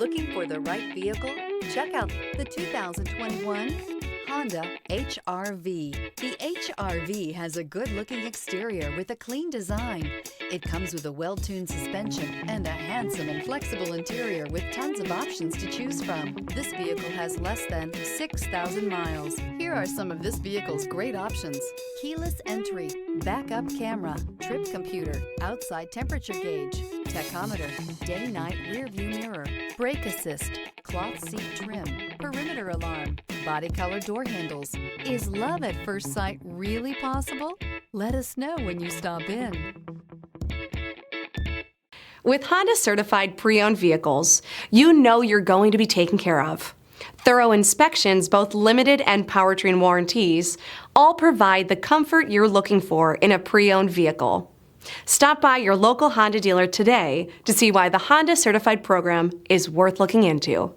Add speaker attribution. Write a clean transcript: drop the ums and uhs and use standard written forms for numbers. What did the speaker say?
Speaker 1: Looking for the right vehicle? Check out the 2021 Honda HR-V. The HR-V has a good-looking exterior with a clean design. It comes with a well-tuned suspension and a handsome and flexible interior with tons of options to choose from. This vehicle has less than 6,000 miles. Here are some of this vehicle's great options: keyless entry, backup camera, trip computer, outside temperature gauge, tachometer, day-night rear-view mirror, brake assist, cloth seat trim, perimeter alarm, body color door handles. Is love at first sight really possible? Let us know when you stop in.
Speaker 2: With Honda certified pre-owned vehicles, you know you're going to be taken care of. Thorough inspections, both limited and powertrain warranties, all provide the comfort you're looking for in a pre-owned vehicle. Stop by your local Honda dealer today to see why the Honda certified program is worth looking into.